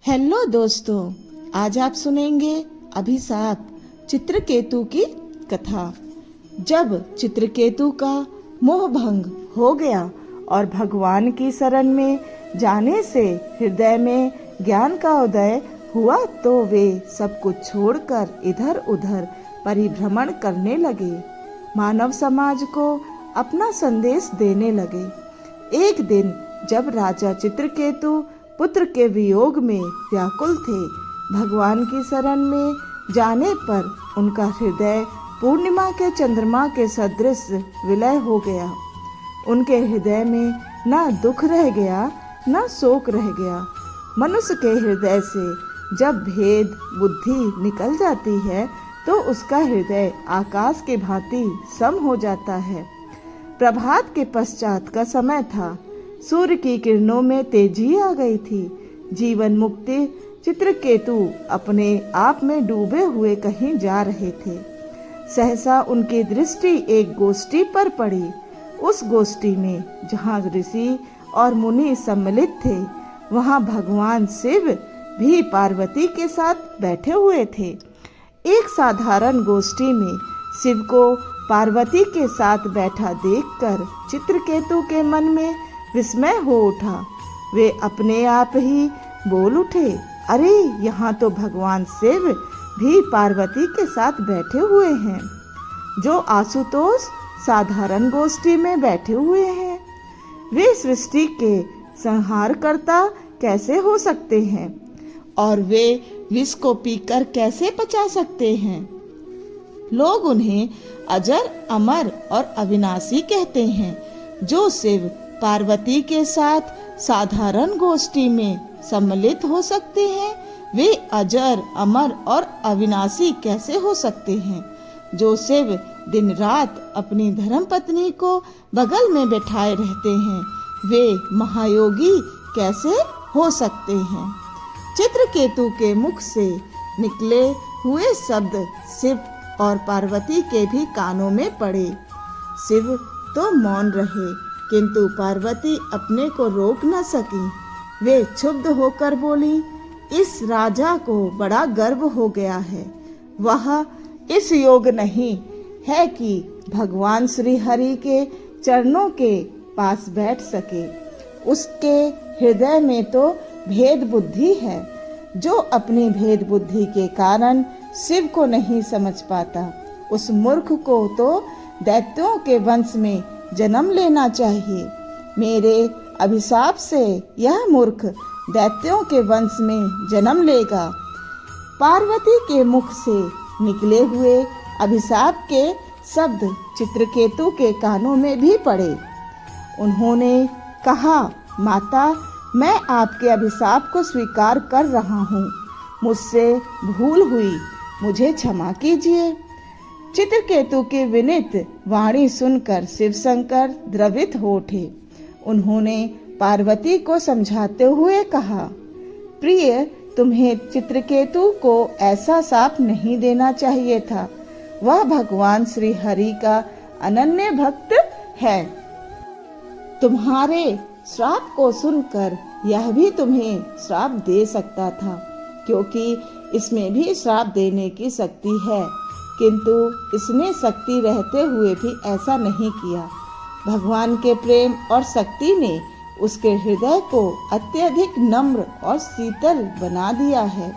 Hello दोस्तों, आज आप सुनेंगे अभिशाप चित्रकेतु की कथा। जब चित्रकेतु का मोह भंग हो गया और भगवान की शरण में जाने से हृदय में ज्ञान का उदय हुआ तो वे सब कुछ छोड़कर इधर उधर परिभ्रमण करने लगे, मानव समाज को अपना संदेश देने लगे। एक दिन जब राजा चित्रकेतु पुत्र के वियोग में व्याकुल थे, भगवान की शरण में जाने पर उनका हृदय पूर्णिमा के चंद्रमा के सदृश विलय हो गया। उनके हृदय में न दुख रह गया न शोक रह गया। मनुष्य के हृदय से जब भेद बुद्धि निकल जाती है तो उसका हृदय आकाश के भांति सम हो जाता है। प्रभात के पश्चात का समय था। सूर्य की किरणों में तेजी आ गई थी। जीवन मुक्ति चित्रकेतु अपने आप में डूबे हुए कहीं जा रहे थे। सहसा उनकी दृष्टि एक गोष्ठी पर पड़ी। उस गोष्ठी में जहाँ ऋषि और मुनि सम्मिलित थे, वहाँ भगवान शिव भी पार्वती के साथ बैठे हुए थे। एक साधारण गोष्ठी में शिव को पार्वती के साथ बैठा देखकर चित्रकेतु के मन में विस्मय हो उठा। वे अपने आप ही बोल उठे, अरे यहाँ तो भगवान शिव भी पार्वती के साथ बैठे हुए हैं, जो आशुतोष साधारण गोष्ठी में बैठे हुए हैं। वे सृष्टि के संहारकर्ता कैसे हो सकते हैं और वे विष को पीकर कैसे पचा सकते हैं। लोग उन्हें अजर, अमर और अविनाशी कहते हैं। जो शिव पार्वती के साथ साधारण गोष्ठी में सम्मिलित हो सकते हैं, वे अजर, अमर और अविनाशी कैसे हो सकते हैं। जो शिव दिन रात अपनी धर्मपत्नी को बगल में बैठाए रहते हैं, वे महायोगी कैसे हो सकते हैं। चित्रकेतु के मुख से निकले हुए शब्द शिव और पार्वती के भी कानों में पड़े। शिव तो मौन रहे, किंतु पार्वती अपने को रोक न सकी। वे क्षुब्ध होकर बोली, इस राजा को बड़ा गर्व हो गया है। वह इस योग नहीं है कि भगवान श्री हरि के चरणों के पास बैठ सके। उसके हृदय में तो भेद बुद्धि है, जो अपनी भेद बुद्धि के कारण शिव को नहीं समझ पाता। उस मूर्ख को तो दैत्यों के वंश में जन्म लेना चाहिए। मेरे अभिशाप से यह मूर्ख दैत्यों के वंश में जन्म लेगा। पार्वती के मुख से निकले हुए अभिशाप के शब्द चित्रकेतु के कानों में भी पड़े। उन्होंने कहा, माता, मैं आपके अभिशाप को स्वीकार कर रहा हूँ। मुझसे भूल हुई, मुझे क्षमा कीजिए। चित्रकेतु की विनीत वाणी सुनकर शिवशंकर द्रवित हो उठे। उन्होंने पार्वती को समझाते हुए कहा, प्रिय, तुम्हें चित्रकेतु को ऐसा शाप नहीं देना चाहिए था। वह भगवान श्री हरि का अनन्य भक्त है। तुम्हारे श्राप को सुनकर यह भी तुम्हें श्राप दे सकता था, क्योंकि इसमें भी श्राप देने की शक्ति है, किंतु इसने शक्ति रहते हुए भी ऐसा नहीं किया। भगवान के प्रेम और शक्ति ने उसके हृदय को अत्यधिक नम्र और शीतल बना दिया है।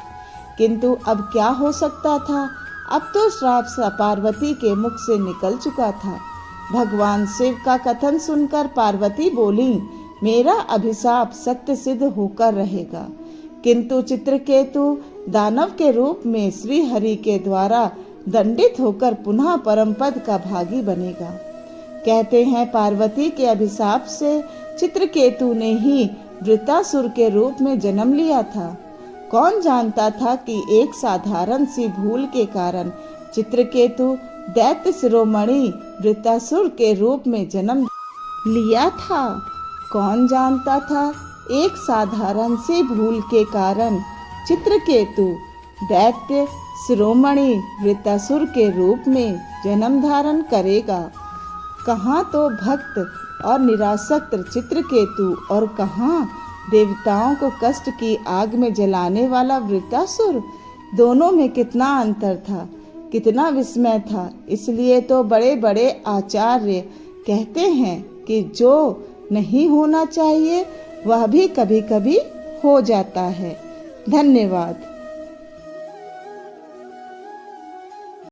किंतु अब क्या हो सकता था, अब तो श्राप पार्वती के मुख से निकल चुका था। भगवान शिव का कथन सुनकर पार्वती बोली, मेरा अभिशाप सत्य सिद्ध होकर रहेगा, किंतु चित्रकेतु दानव के रूप में श्री हरि के द्वारा दंडित होकर पुनः परम पद का भागी बनेगा। कहते हैं पार्वती के अभिशाप से चित्रकेतु ने ही वृत्तासुर के रूप में जन्म लिया था। कौन जानता था कि एक साधारण सी भूल के कारण चित्रकेतु दैत्य शिरोमणि वृत्तासुर के रूप में जन्म लिया था। कौन जानता था एक साधारण सी भूल के कारण चित्रकेतु दैत्य शिरोमणि वृत्तासुर के रूप में जन्म धारण करेगा। कहाँ तो भक्त और निरासक्त चित्रकेतु और कहाँ देवताओं को कष्ट की आग में जलाने वाला वृत्तासुर, दोनों में कितना अंतर था, कितना विस्मय था। इसलिए तो बड़े बड़े आचार्य कहते हैं कि जो नहीं होना चाहिए वह भी कभी कभी हो जाता है। धन्यवाद।